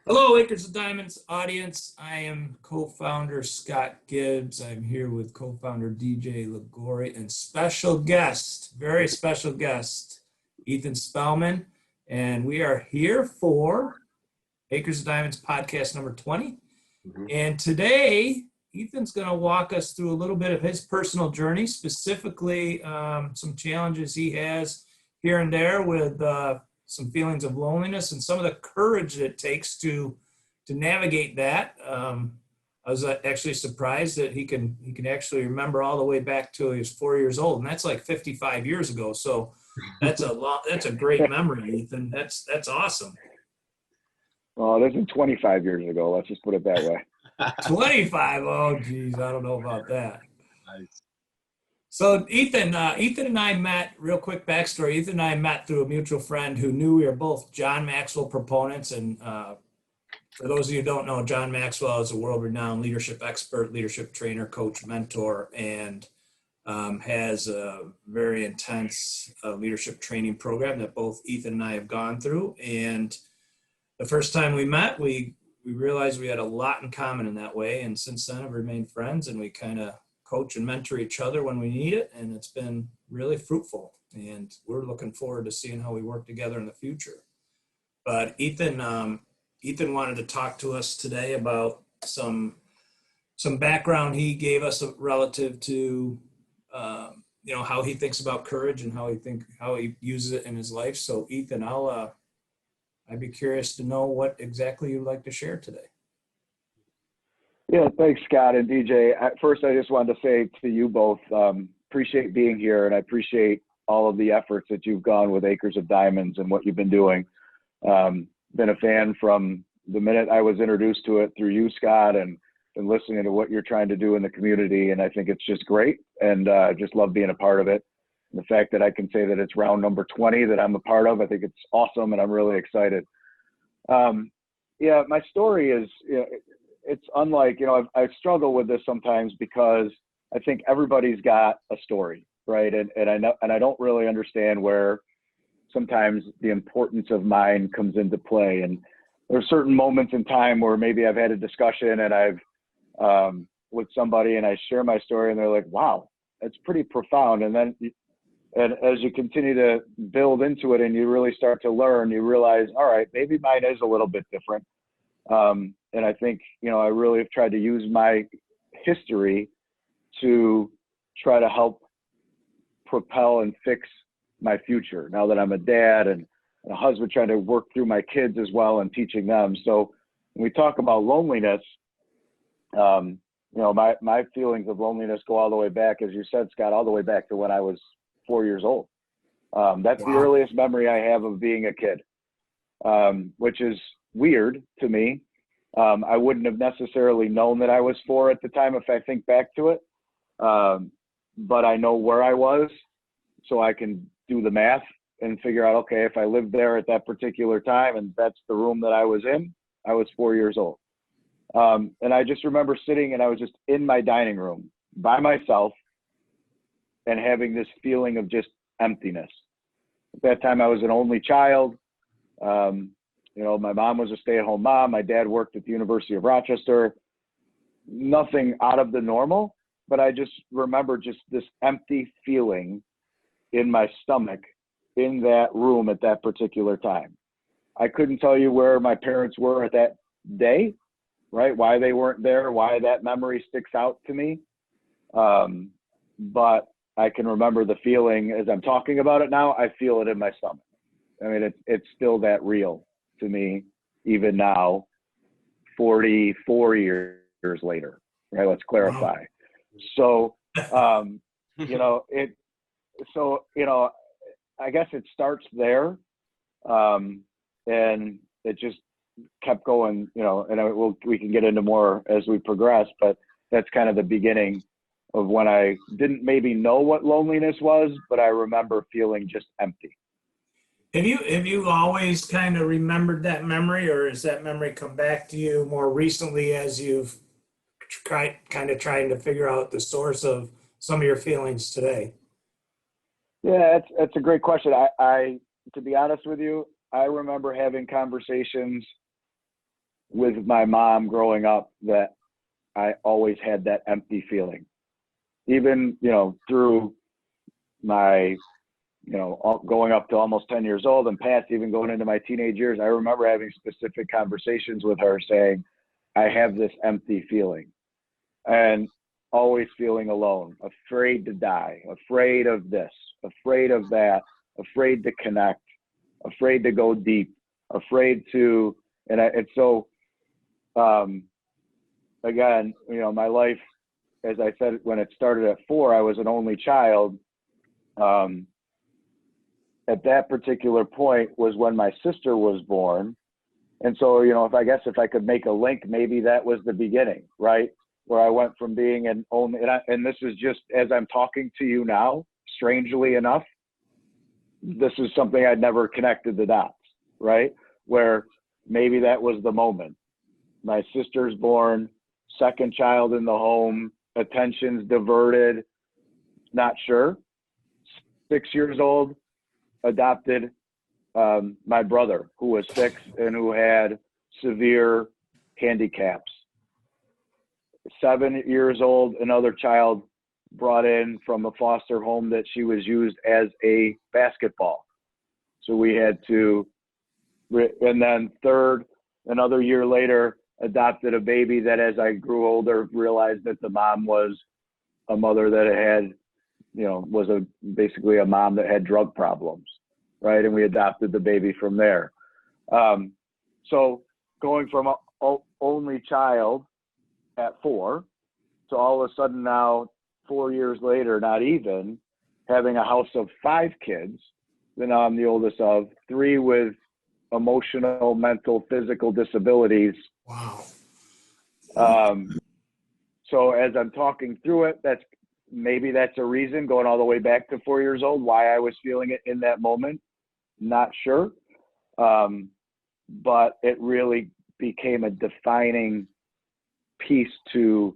Hello, Acres of Diamonds audience. I am co-founder Scott Gibbs. I'm here with co-founder DJ Ligori and special guest, very special guest, Ethan Spelman. And we are here for Acres of Diamonds podcast number 20. And today, Ethan's going to walk us through a little bit of his personal journey, specifically some challenges he has here and there with some feelings of loneliness and some of the courage that it takes to navigate that. I was actually surprised that he can actually remember all the way back to he was 4 years old, and that's like 55 years ago. So that's a great memory, Ethan. That's awesome. Oh, this is 25 years ago. Let's just put it that way. 25. Oh, geez, I don't know about that. Nice. So Ethan and I met, real quick backstory, Ethan and I met through a mutual friend who knew we were both John Maxwell proponents. And for those of you who don't know, John Maxwell is a world-renowned leadership expert, leadership trainer, coach, mentor, and has a very intense leadership training program that both Ethan and I have gone through. And the first time we met, we realized we had a lot in common in that way. And since then, have remained friends, and we kind of coach and mentor each other when we need it, and it's been really fruitful, and we're looking forward to seeing how we work together in the future. But Ethan wanted to talk to us today about some background he gave us relative to how he thinks about courage and how he uses it in his life. So Ethan, I'd be curious to know what exactly you'd like to share today. Yeah, thanks, Scott and DJ. First, I just wanted to say to you both, appreciate being here, and I appreciate all of the efforts that you've gone with Acres of Diamonds and what you've been doing. Been a fan from the minute I was introduced to it through you, Scott, and listening to what you're trying to do in the community, and I think it's just great, and just love being a part of it. And the fact that I can say that it's round number 20 that I'm a part of, I think it's awesome, and I'm really excited. My story is, it's unlike, I struggle with this sometimes because I think everybody's got a story, right? And I don't really understand where sometimes the importance of mine comes into play. And there's certain moments in time where maybe I've had a discussion and I've with somebody and I share my story and they're like, wow, that's pretty profound. And then as you continue to build into it and you really start to learn, you realize, all right, maybe mine is a little bit different. And I think, I really have tried to use my history to try to help propel and fix my future now that I'm a dad and a husband, trying to work through my kids as well and teaching them. So when we talk about loneliness, my feelings of loneliness go all the way back, as you said, Scott, all the way back to when I was 4 years old. That's the earliest memory I have of being a kid, which is weird to me. I wouldn't have necessarily known that I was 4 at the time if I think back to it. But I know where I was, so I can do the math and figure out, okay, if I lived there at that particular time and that's the room that I was in, I was 4 years old. And I just remember sitting and I was just in my dining room by myself and having this feeling of just emptiness. At that time, I was an only child. My mom was a stay-at-home mom. My dad worked at the University of Rochester. Nothing out of the normal, but I just remember just this empty feeling in my stomach in that room at that particular time. I couldn't tell you where my parents were at that day, right? Why they weren't there, why that memory sticks out to me. But I can remember the feeling as I'm talking about it now. I feel it in my stomach. I mean, it's still that real to me, even now, 44 years later, right? Let's clarify. So, I guess it starts there. And it just kept going, and we can get into more as we progress, but that's kind of the beginning of when I didn't maybe know what loneliness was, but I remember feeling just empty. Have you always kind of remembered that memory, or has that memory come back to you more recently as you've trying to figure out the source of some of your feelings today? Yeah, that's a great question. I to be honest with you, I remember having conversations with my mom growing up that I always had that empty feeling. Even, through my, going up to almost 10 years old and past, even going into my teenage years, I remember having specific conversations with her saying, I have this empty feeling, and always feeling alone, afraid to die, afraid of this, afraid of that, afraid to connect, afraid to go deep, afraid to, and so, again, my life, as I said, when it started at 4, I was an only child. At that particular point was when my sister was born. And so, if I could make a link, maybe that was the beginning, right? Where I went from being an only, and this is just as I'm talking to you now, strangely enough, this is something I'd never connected the dots, right? Where maybe that was the moment. My sister's born, second child in the home, attention's diverted, not sure. 6 years old, adopted my brother, who was 6 and who had severe handicaps. 7 years old, another child brought in from a foster home that she was used as a basketball. So we had to, and then third, another year later, adopted a baby that as I grew older, realized that the mom was a mother that had, was basically a mom that had drug problems, right? And we adopted the baby from there. So going from an only child at 4 to all of a sudden now, 4 years later, not even, having a house of 5 kids, then I'm the oldest of 3 with emotional, mental, physical disabilities. Wow. So as I'm talking through it, that's a reason, going all the way back to 4 years old, why I was feeling it in that moment. Not sure. But it really became a defining piece to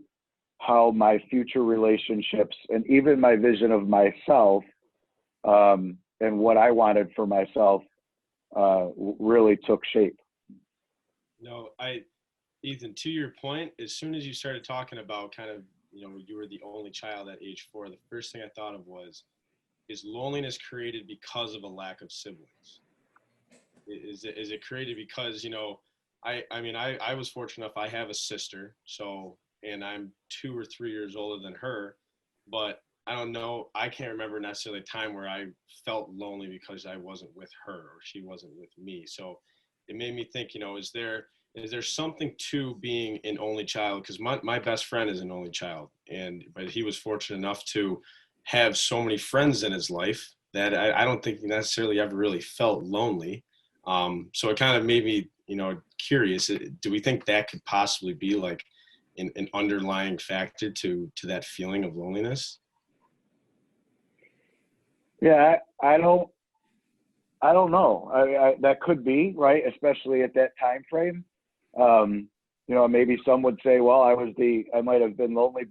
how my future relationships and even my vision of myself, and what I wanted for myself, really took shape. No, Ethan, to your point, as soon as you started talking about kind of, you were the only child at age 4, the first thing I thought of was, is loneliness created because of a lack of siblings? Is it created because, I was fortunate enough, I have a sister, and I'm 2 or 3 years older than her, but I don't know, I can't remember necessarily a time where I felt lonely because I wasn't with her or she wasn't with me. So it made me think, is there something to being an only child? Because my best friend is an only child, but he was fortunate enough to have so many friends in his life that I don't think he necessarily ever really felt lonely. So it kind of made me, curious. Do we think that could possibly be like an underlying factor to that feeling of loneliness? Yeah, I don't know. That could be, right, especially at that time frame. Maybe some would say, well, I might have been lonely,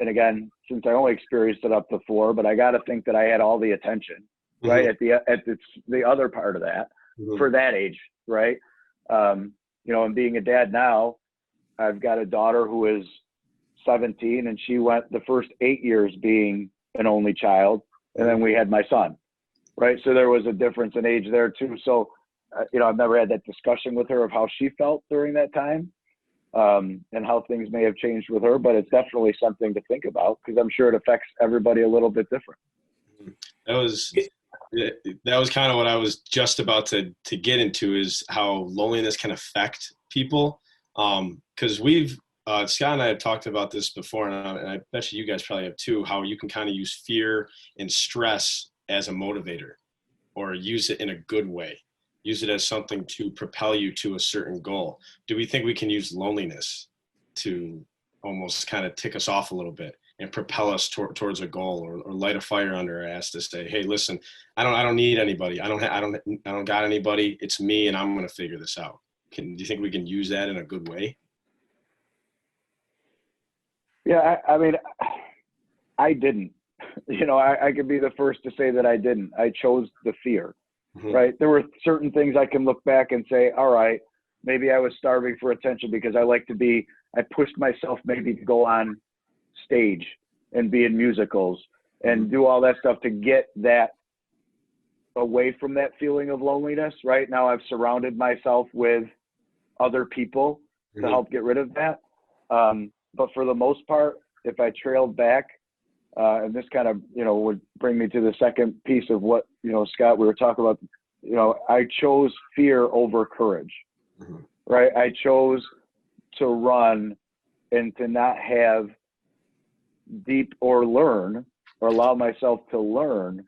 and again, since I only experienced it up to 4, but I got to think that I had all the attention, right, at the other part of that, for that age, right? And being a dad now, I've got a daughter who is 17, and she went the first 8 years being an only child, and then we had my son, right? So there was a difference in age there too. So, I've never had that discussion with her of how she felt during that time, and how things may have changed with her, but it's definitely something to think about, because I'm sure it affects everybody a little bit different. That was kind of what I was just about to get into, is how loneliness can affect people. Because Scott and I have talked about this before, and I bet you guys probably have too, how you can kind of use fear and stress as a motivator, or use it in a good way. Use it as something to propel you to a certain goal. Do we think we can use loneliness to almost kind of tick us off a little bit and propel us towards a goal, or light a fire under our ass to say, hey, listen, I don't need anybody. I don't got anybody. It's me, and I'm going to figure this out. Do you think we can use that in a good way? Yeah, I didn't. I could be the first to say that I didn't. I chose the fear, right? There were certain things I can look back and say, all right, Maybe I was starving for attention because I pushed myself maybe to go on stage and be in musicals and do all that stuff to get that away from that feeling of loneliness. Right now I've surrounded myself with other people to help get rid of that. But for the most part, if I trailed back, and this kind of, would bring me to the second piece of what, Scott, we were talking about, I chose fear over courage, right? I chose to run and to not have deep or learn or allow myself to learn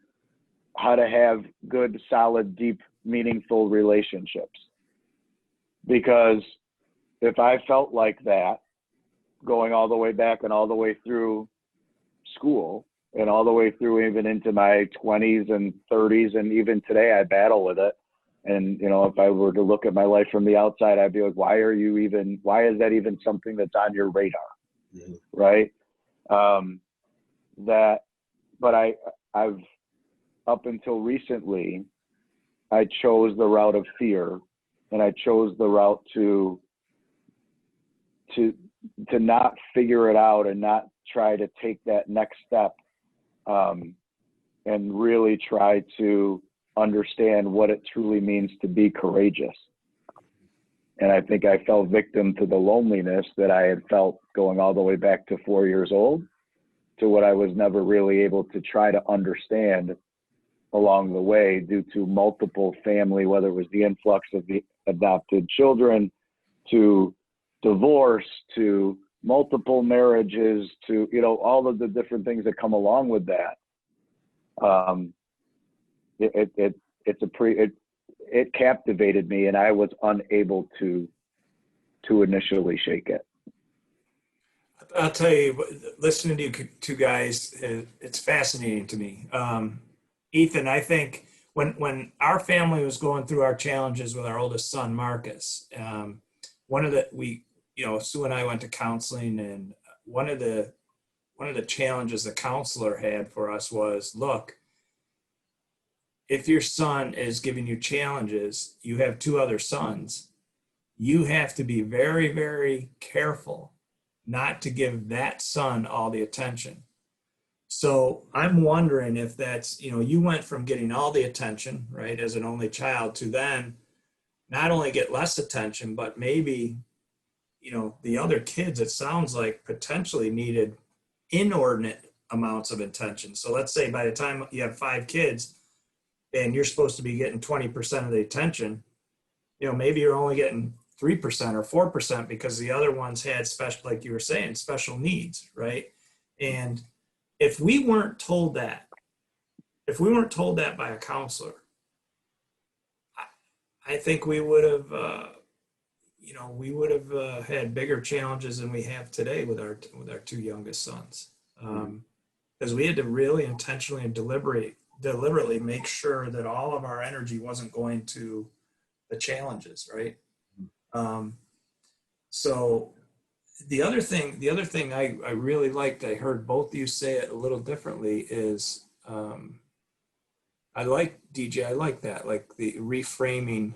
how to have good, solid, deep, meaningful relationships. Because if I felt like that, going all the way back and all the way through school and all the way through even into my 20s and 30s, and even today I battle with it. And, if I were to look at my life from the outside, I'd be like, why is that even something that's on your radar? Right. But I've, up until recently, I chose the route of fear, and I chose the route to not figure it out and not try to take that next step, and really try to understand what it truly means to be courageous. And I think I fell victim to the loneliness that I had felt going all the way back to 4 years old, to what I was never really able to try to understand along the way, due to multiple family, whether it was the influx of the adopted children, to divorce, to multiple marriages, to, all of the different things that come along with that. It captivated me, and I was unable to initially shake it. I'll tell you, listening to you two guys, it's fascinating to me. Ethan, I think when our family was going through our challenges with our oldest son, Marcus, Sue and I went to counseling, and one of the challenges the counselor had for us was, look, if your son is giving you challenges, you have two other sons, you have to be very, very careful not to give that son all the attention. So I'm wondering if that's, you went from getting all the attention, right, as an only child, to then not only get less attention, but maybe, the other kids, it sounds like, potentially needed inordinate amounts of attention. So let's say by the time you have 5 kids and you're supposed to be getting 20% of the attention, maybe you're only getting 3% or 4% because the other ones had special, like you were saying, special needs, right? And if we weren't told that by a counselor, I think we would have, had bigger challenges than we have today with our 2 youngest sons, because we had to really intentionally and deliberately make sure that all of our energy wasn't going to the challenges, right? So the other thing I really liked, I heard both of you say it a little differently, is I like that, like the reframing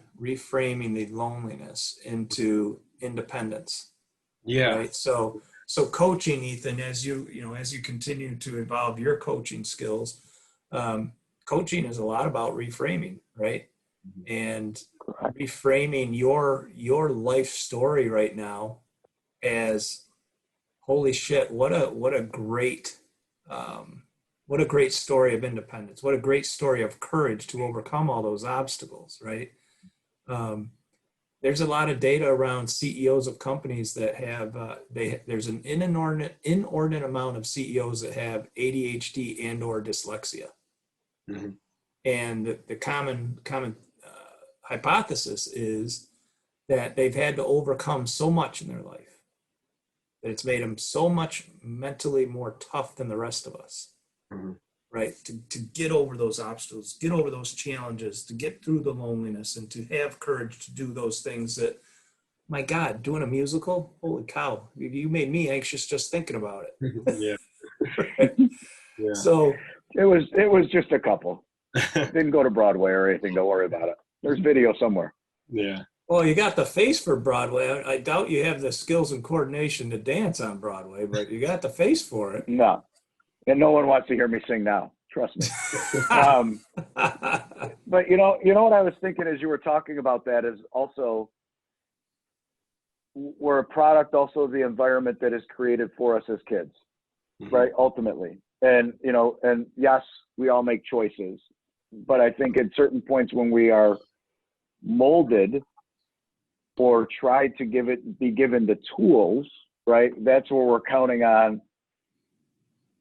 the loneliness into independence. Yeah. Right. So coaching, Ethan, as you continue to evolve your coaching skills, coaching is a lot about reframing, right? And reframing your life story right now as, holy shit, what a great story of independence. What a great story of courage to overcome all those obstacles, right? There's a lot of data around CEOs of companies that have, there's an inordinate amount of CEOs that have ADHD and or dyslexia. And the common hypothesis is that they've had to overcome so much in their life that it's made them so much mentally more tough than the rest of us, right? To get over those obstacles, get over those challenges, to get through the loneliness, and to have courage to do those things that, my God, doing a musical, holy cow, you made me anxious just thinking about it. Yeah. Right? Yeah. So it was just a couple. Didn't go to Broadway or anything. Don't worry about it. There's video somewhere. Yeah. Well, you got the face for Broadway. I doubt you have the skills and coordination to dance on Broadway, but you got the face for it. No, and no one wants to hear me sing now. Trust me. But you know what I was thinking as you were talking about that is also we're a product also of the environment that is created for us as kids, right? Ultimately. And, and yes, we all make choices, but I think at certain points when we are molded or try to be given the tools, right? That's where we're counting on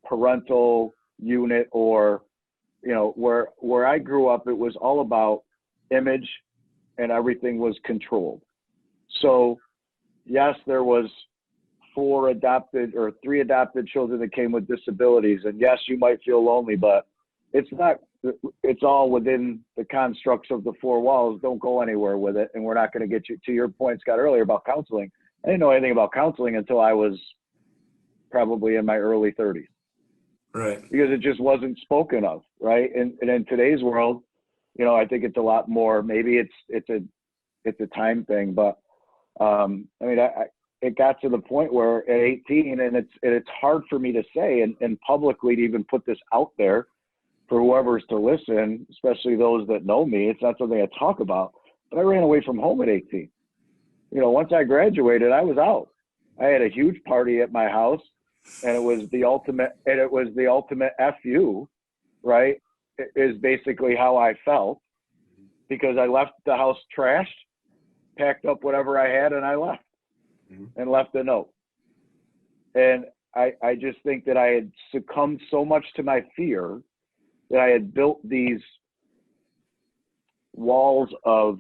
parental unit or, where I grew up, it was all about image and everything was controlled. So yes, there was 3 adopted children that came with disabilities. And yes, you might feel lonely, but it's all within the constructs of the 4 walls. Don't go anywhere with it. And we're not going to get you to your point, Scott, earlier about counseling. I didn't know anything about counseling until I was probably in my early 30s. Right. Because it just wasn't spoken of, right? And in today's world, I think it's a lot more, maybe it's a time thing, but it got to the point where at 18, and it's hard for me to say and publicly to even put this out there for whoever's to listen, especially those that know me. It's not something I talk about, but I ran away from home at 18. Once I graduated, I was out. I had a huge party at my house, and it was the ultimate FU, right? It is basically how I felt, because I left the house trashed, packed up whatever I had, and I left. And left a note. And I just think that I had succumbed so much to my fear that I had built these walls of,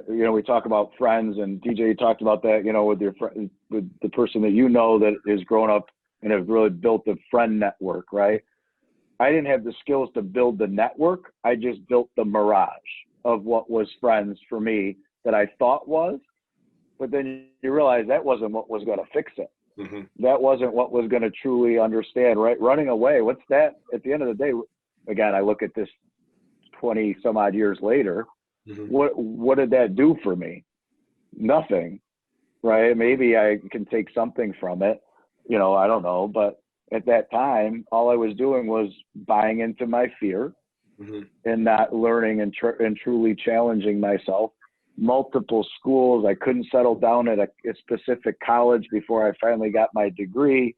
we talk about friends, and DJ, you talked about that, with your friend, with the person that that has grown up and have really built a friend network, right? I didn't have the skills to build the network. I just built the mirage of what was friends for me that I thought was. But then you realize that wasn't what was going to fix it. Mm-hmm. That wasn't what was going to truly understand, right? Running away, what's that? At the end of the day, again, I look at this 20 some odd years later. Mm-hmm. What did that do for me? Nothing, right? Maybe I can take something from it, I don't know. But at that time, all I was doing was buying into my fear, mm-hmm. and not learning and truly challenging myself. Multiple schools. I couldn't settle down at a specific college before I finally got my degree.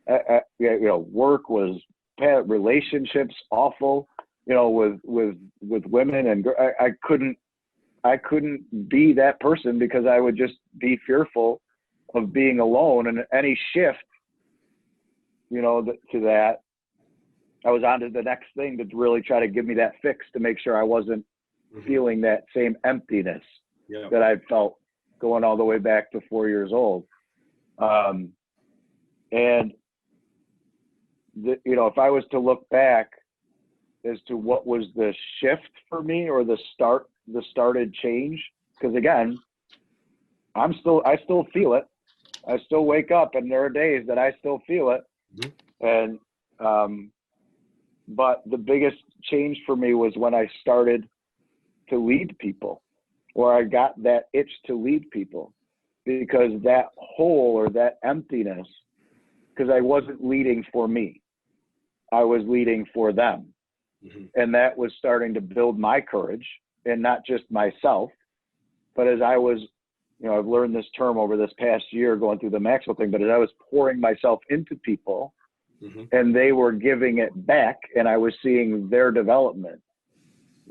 Work was bad, relationships awful, with women, and I couldn't be that person because I would just be fearful of being alone. And any shift, to that, I was on to the next thing to really try to give me that fix to make sure I wasn't mm-hmm. feeling that same emptiness. Yeah. That I felt going all the way back to 4 years old. And if I was to look back as to what was the shift for me or the started change, because again, I still feel it. I still wake up and there are days that I still feel it. Mm-hmm. And, but the biggest change for me was when I started to lead people. Or I got that itch to lead people, because that hole or that emptiness, because I wasn't leading for me, I was leading for them. Mm-hmm. And that was starting to build my courage, and not just myself, but as I was, I've learned this term over this past year going through the Maxwell thing, but as I was pouring myself into people, mm-hmm. and they were giving it back and I was seeing their development,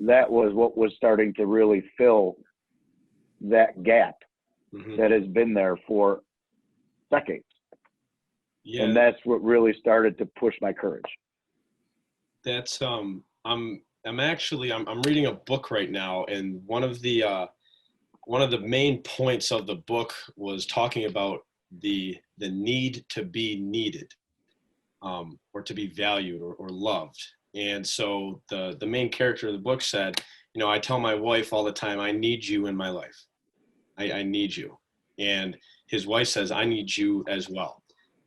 that was what was starting to really fill that gap, mm-hmm. that has been there for decades. Yeah. And that's what really started to push my courage. That's I'm reading a book right now, and one of the main points of the book was talking about the need to be needed, or to be valued or loved. And so the main character of the book said, I tell my wife all the time, I need you in my life. I need you. And his wife says, I need you as well.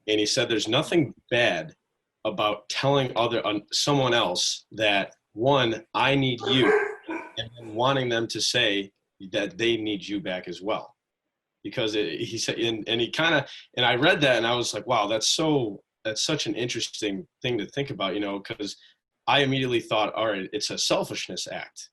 And he said, there's nothing bad about telling someone else that, one, I need you, and then wanting them to say, that they need you back as well. Because he said, and he kind of, and I read that and I was like, wow, that's such an interesting thing to think about, because I immediately thought, all right, it's a selfishness act,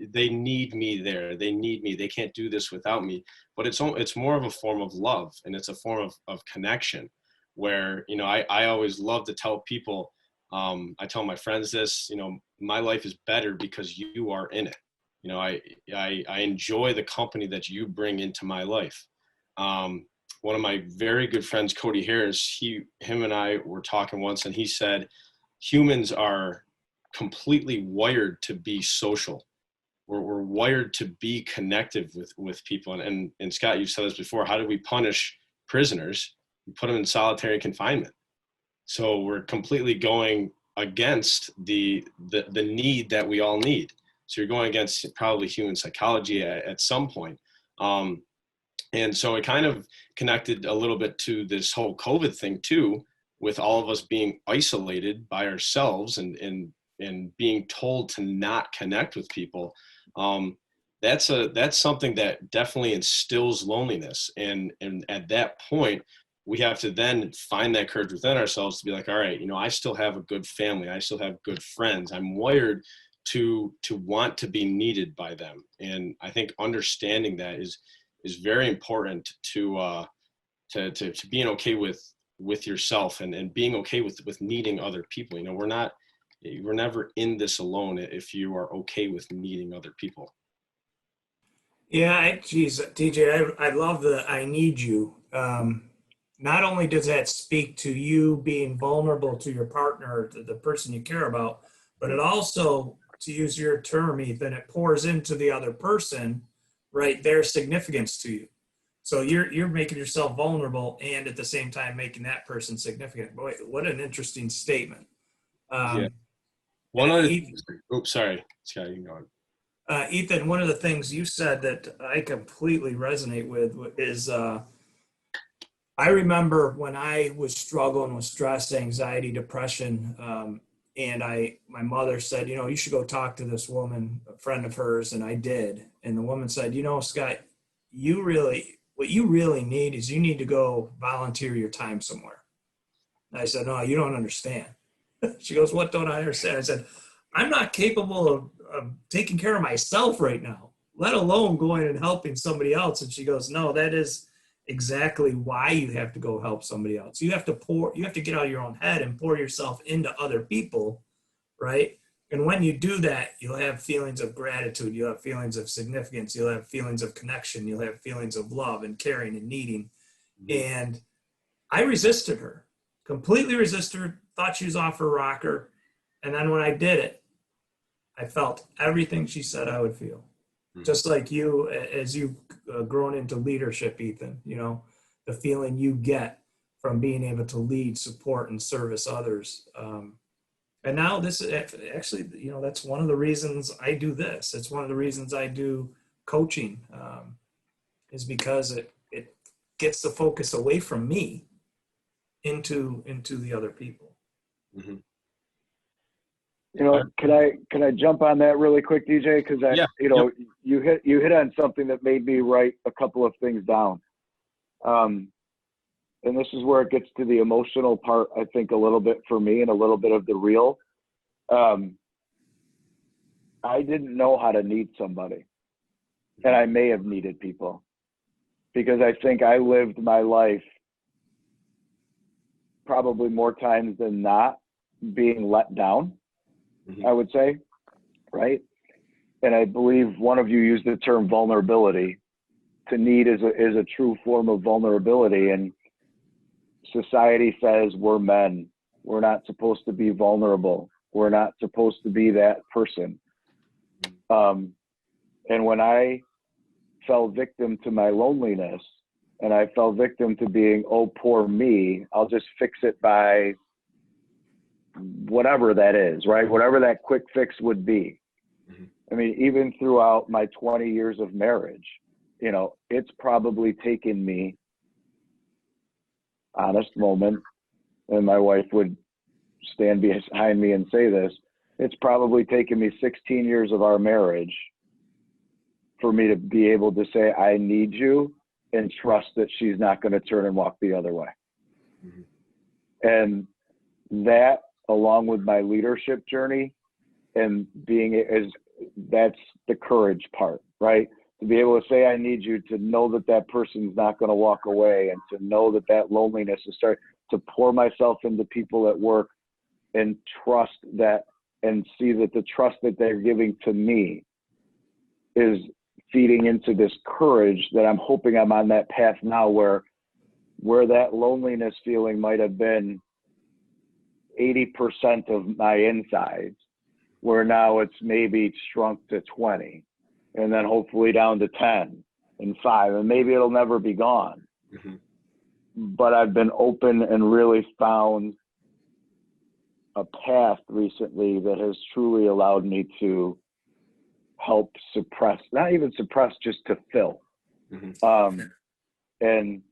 they need me there. They need me. They can't do this without me. But it's more of a form of love, and it's a form of connection where, I always love to tell people, I tell my friends this, my life is better because you are in it. I enjoy the company that you bring into my life. One of my very good friends, Cody Harris, him and I were talking once, and he said, humans are completely wired to be social. We're wired to be connected with people. And Scott, you've said this before, how do we punish prisoners? We put them in solitary confinement. So we're completely going against the need that we all need. So you're going against probably human psychology at some point. And so it kind of connected a little bit to this whole COVID thing too, with all of us being isolated by ourselves and being told to not connect with people. That's something that definitely instills loneliness. And at that point, we have to then find that courage within ourselves to be like, all right, I still have a good family. I still have good friends. I'm wired to want to be needed by them. And I think understanding that is very important to being okay with yourself and being okay with needing other people. We're never in this alone if you are okay with needing other people. Yeah, geez, DJ, I love the I need you. Not only does that speak to you being vulnerable to your partner, to the person you care about, but it also, to use your term, Ethan, it pours into the other person, right, their significance to you. So you're making yourself vulnerable and at the same time making that person significant. Boy, what an interesting statement. Yeah. One other thing, oops, sorry, Scott, you can go on. Ethan, one of the things you said that I completely resonate with is I remember when I was struggling with stress, anxiety, depression, and my mother said, you should go talk to this woman, a friend of hers, and I did. And the woman said, Scott, what you really need is you need to go volunteer your time somewhere. And I said, no, you don't understand. She goes, what don't I understand? I said, I'm not capable of taking care of myself right now, let alone going and helping somebody else. And she goes, no, that is exactly why you have to go help somebody else. You have to get out of your own head and pour yourself into other people, right? And when you do that, you'll have feelings of gratitude, you'll have feelings of significance, you'll have feelings of connection, you'll have feelings of love and caring and needing. Mm-hmm. And I resisted her, completely resisted her, thought she was off her rocker. And then when I did it, I felt everything she said I would feel. Mm-hmm. Just like you, as you've grown into leadership, Ethan, the feeling you get from being able to lead, support, and service others. And now this is actually, that's one of the reasons I do this. It's one of the reasons I do coaching, is because it gets the focus away from me into the other people. Mm-hmm. Can I jump on that really quick, DJ? Because you hit on something that made me write a couple of things down. And this is where it gets to the emotional part, I think, a little bit for me and a little bit of the real. I didn't know how to need somebody, and I may have needed people, because I think I lived my life probably more times than not being let down, mm-hmm. I would say, right? And I believe one of you used the term vulnerability. To need is a true form of vulnerability, and society says we're men. We're not supposed to be vulnerable. We're not supposed to be that person. And when I fell victim to my loneliness, and I fell victim to being, oh, poor me, I'll just fix it by whatever that is, right? Whatever that quick fix would be. Mm-hmm. I mean, even throughout my 20 years of marriage, it's probably taken me, honest moment, and my wife would stand behind me and say this, it's probably taken me 16 years of our marriage for me to be able to say, I need you, and trust that she's not going to turn and walk the other way. Mm-hmm. And that, along with my leadership journey and that's the courage part, right? To be able to say, I need you, to know that that person's not going to walk away, and to know that that loneliness is starting to pour myself into people at work, and trust that, and see that the trust that they're giving to me is feeding into this courage that I'm hoping I'm on that path now, where that loneliness feeling might have been 80% of my insides, where now it's maybe shrunk to 20, and then hopefully down to 10 and 5, and maybe it'll never be gone. Mm-hmm. But I've been open and really found a path recently that has truly allowed me to help suppress, not even suppress, just to fill. Mm-hmm. And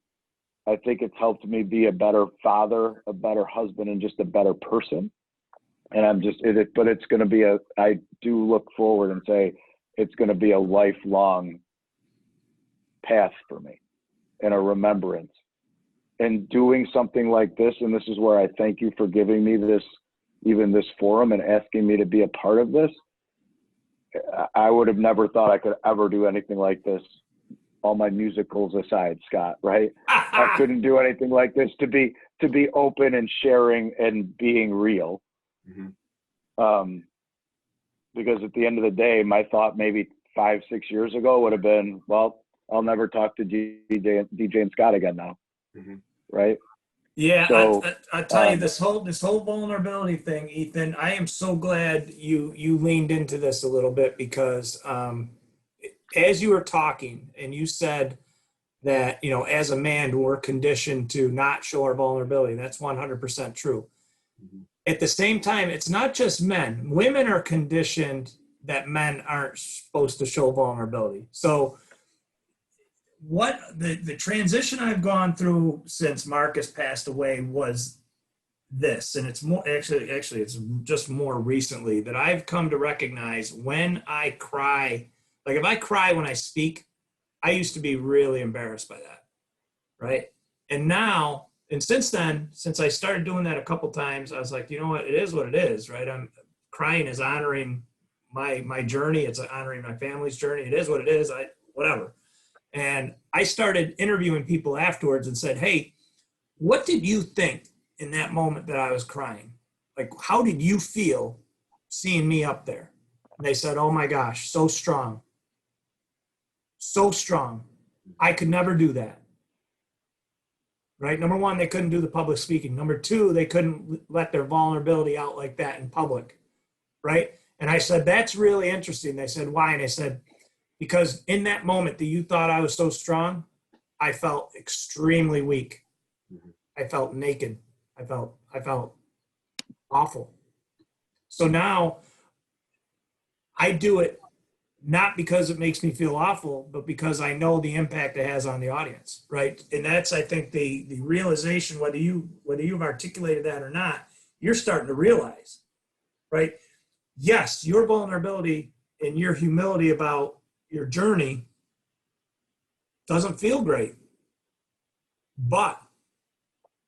I think it's helped me be a better father, a better husband, and just a better person. And but it's going to be I do look forward and say it's going to be a lifelong path for me, and a remembrance. And doing something like this, and this is where I thank you for giving me this forum and asking me to be a part of this. I would have never thought I could ever do anything like this, all my musicals aside, Scott, right? I couldn't do anything like this to be open and sharing and being real. Mm-hmm. Because at the end of the day, my thought maybe 5-6 years ago would have been, well, I'll never talk to DJ and Scott again now. Mm-hmm. Right? Yeah, So, I tell you, this whole vulnerability thing, Ethan, I am so glad you leaned into this a little bit, because as you were talking and you said that, as a man, we're conditioned to not show our vulnerability. That's 100% true. Mm-hmm. At the same time, it's not just men. Women are conditioned that men aren't supposed to show vulnerability. So what the transition I've gone through since Marcus passed away was this, and it's more actually it's just more recently that I've come to recognize when I cry, like if I cry when I speak, I used to be really embarrassed by that, right? And now, and since then, since I started doing that a couple times, I was like, you know what, it is what it is, right? I'm crying is honoring my journey. It's honoring my family's journey. It is what it is. Whatever. And I started interviewing people afterwards and said, hey, what did you think in that moment that I was crying? Like, how did you feel seeing me up there? And they said, oh my gosh, so strong. So strong. I could never do that. Right? Number one, they couldn't do the public speaking. Number two, they couldn't let their vulnerability out like that in public. Right? And I said, that's really interesting. They said, why? And I said, because in that moment that you thought I was so strong, I felt extremely weak. Mm-hmm. I felt naked. I felt awful. So now I do it not because it makes me feel awful, but because I know the impact it has on the audience, right? And that's, I think, the realization, whether you've articulated that or not, you're starting to realize, right? Yes, your vulnerability and your humility about your journey doesn't feel great, but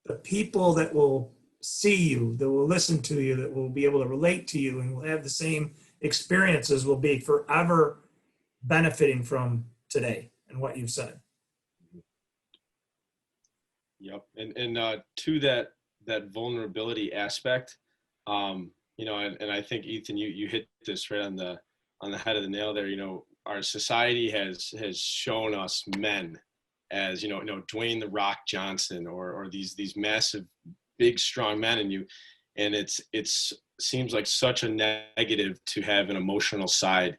the people that will see you, that will listen to you, that will be able to relate to you and will have the same experiences will be forever benefiting from today and what you've said. Yep. And to that vulnerability aspect, and I think, Ethan, you hit this right on the head of the nail there. Our society has shown us men as, Dwayne the Rock Johnson or these massive, big, strong men, and it's seems like such a negative to have an emotional side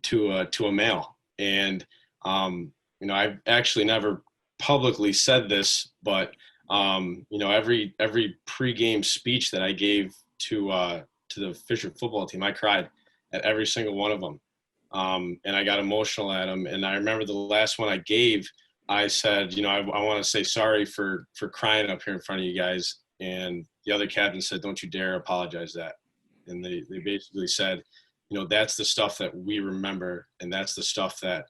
to a male. And I've actually never publicly said this, but every pregame speech that I gave to the Fisher football team, I cried at every single one of them. And I got emotional at them. And I remember the last one I gave, I said, I want to say sorry for crying up here in front of you guys. And the other captain said, don't you dare apologize that. And they basically said, that's the stuff that we remember. And that's the stuff that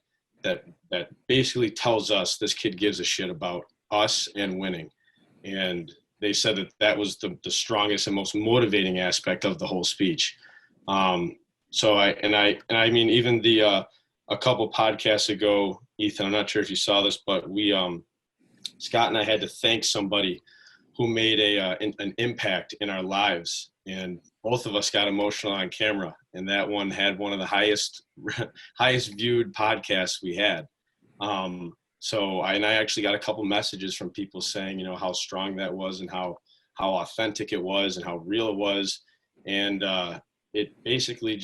that basically tells us this kid gives a shit about us and winning. And they said that was the strongest and most motivating aspect of the whole speech. So I mean, even a couple podcasts ago, Ethan, I'm not sure if you saw this, but Scott and I had to thank somebody who made an impact in our lives, and both of us got emotional on camera. And that one had one of the highest viewed podcasts we had. So I actually got a couple messages from people saying, how strong that was and how authentic it was and how real it was. And it basically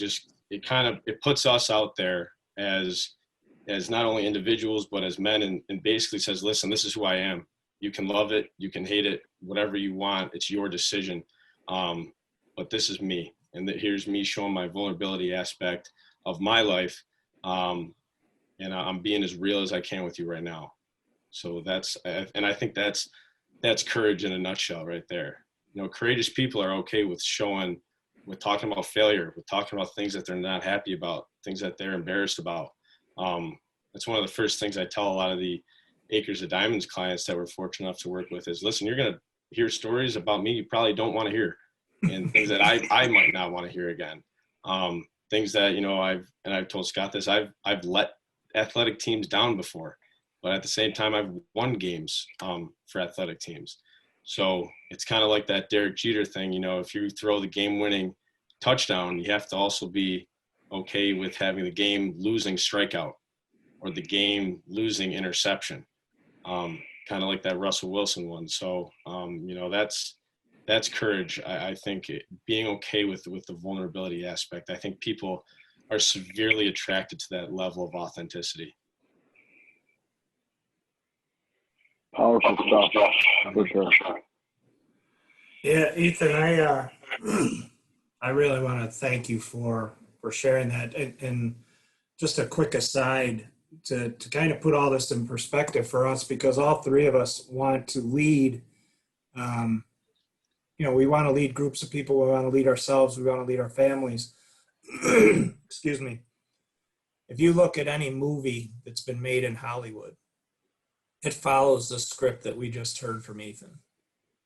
it puts us out there as not only individuals, but as men, and basically says, listen, this is who I am. You can love it, you can hate it, whatever you want. It's your decision. But this is me. And here's me showing my vulnerability aspect of my life. And I'm being as real as I can with you right now. So I think that's courage in a nutshell right there. Courageous people are okay with talking about failure, with talking about things that they're not happy about, things that they're embarrassed about. That's one of the first things I tell a lot of the Acres of Diamonds clients that we're fortunate enough to work with is, listen, you're going to hear stories about me you probably don't want to hear, and things that I might not want to hear again. Things that, I've told Scott this, I've let athletic teams down before, but at the same time, I've won games for athletic teams. So it's kind of like that Derek Jeter thing. If you throw the game-winning touchdown, you have to also be okay with having the game-losing strikeout or the game-losing interception, kind of like that Russell Wilson one. So, that's courage. I think being okay with the vulnerability aspect. I think people are severely attracted to that level of authenticity. Powerful stuff, for sure. Yeah, Ethan, I really want to thank you for sharing that. And just a quick aside to kind of put all this in perspective for us, because all three of us want to lead. We want to lead groups of people. We want to lead ourselves. We want to lead our families. Excuse me. If you look at any movie that's been made in Hollywood, it follows the script that we just heard from Ethan,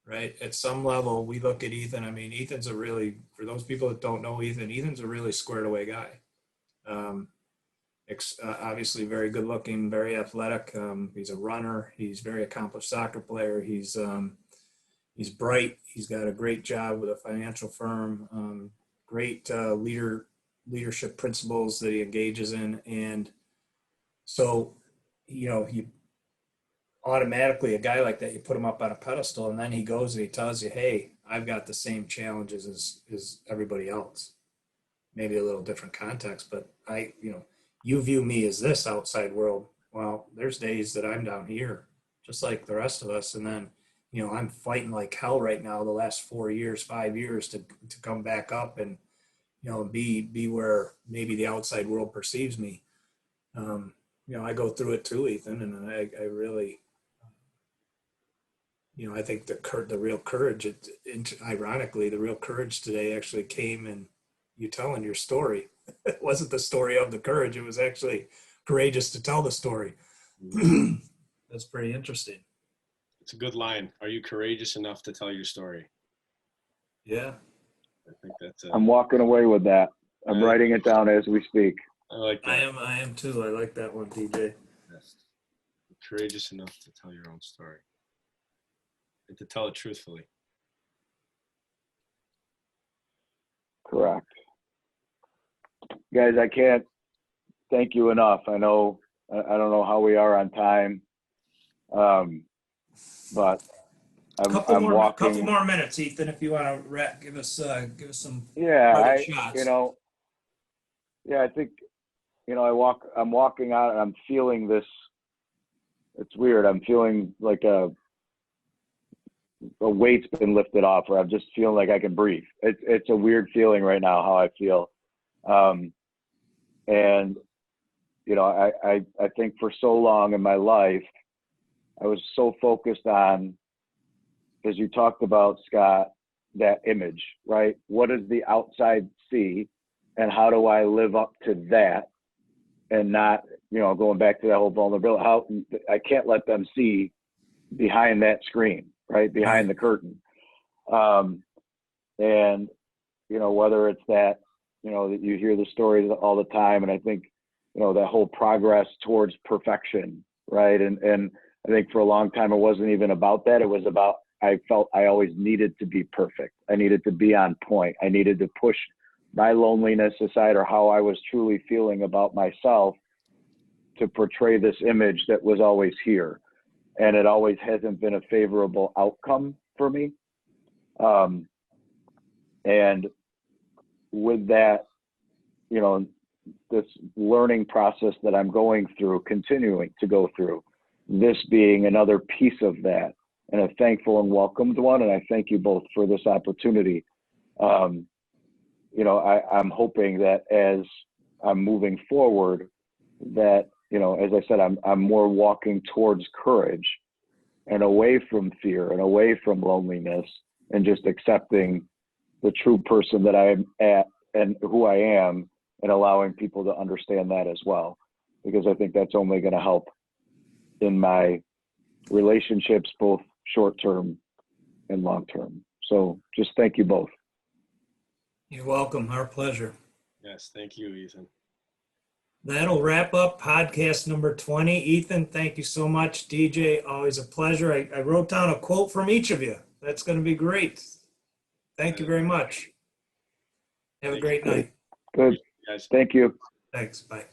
right? At some level, we look at Ethan. I mean, Ethan's for those people that don't know Ethan, Ethan's a really squared away guy. Obviously very good looking, very athletic. He's a runner. He's a very accomplished soccer player. He's bright. He's got a great job with a financial firm, great leadership principles that he engages in. And so, he automatically, a guy like that, you put him up on a pedestal, and then he goes and he tells you, hey, I've got the same challenges as everybody else. Maybe a little different context, but you view me as this outside world. Well, there's days that I'm down here, just like the rest of us. And then, I'm fighting like hell right now, the last 5 years to come back up and, be where maybe the outside world perceives me. I go through it too, Ethan, and I really, I think the real courage, ironically, the real courage today actually came in you telling your story. It wasn't the story of the courage. It was actually courageous to tell the story. That's pretty interesting. It's a good line. Are you courageous enough to tell your story? Yeah. I think that's it. I'm walking away with that. I'm writing it down as we speak. I like that. I am too. I like that one, DJ. Yes. Courageous enough to tell your own story and to tell it truthfully. Correct. Guys, I can't thank you enough. I don't know how we are on time, but I'm walking. Couple more minutes, Ethan, if you want to give us some. Yeah, shots. I think, I'm walking out and I'm feeling this. It's weird. I'm feeling like a weight's been lifted off, where I'm just feeling like I can breathe. It's a weird feeling right now, how I feel. And, I think for so long in my life, I was so focused on, as you talked about, Scott, that image, right? What does the outside see, and how do I live up to that? and not, going back to that whole vulnerability, how I can't let them see behind that screen, right? Behind the curtain. And, whether it's that, that you hear the stories all the time. And I think, that whole progress towards perfection, right? And I think for a long time, it wasn't even about that. It was about, I felt I always needed to be perfect. I needed to be on point. I needed to push my loneliness aside, or how I was truly feeling about myself, to portray this image that was always here. And it always hasn't been a favorable outcome for me. And with that, this learning process that I'm going through, continuing to go through, this being another piece of that, and a thankful and welcomed one. And I thank you both for this opportunity. I'm hoping that as I'm moving forward, that, as I said, I'm more walking towards courage and away from fear and away from loneliness, and just accepting the true person that I am at and who I am, and allowing people to understand that as well, because I think that's only going to help in my relationships, both short-term and long-term. So just thank you both. You're welcome. Our pleasure. Yes, thank you, Ethan. That'll wrap up podcast number 20. Ethan, thank you so much. DJ, always a pleasure. I wrote down a quote from each of you. That's going to be great. Thank you very much. Have a great night. Good. Guys. Thank you. Thanks. Bye.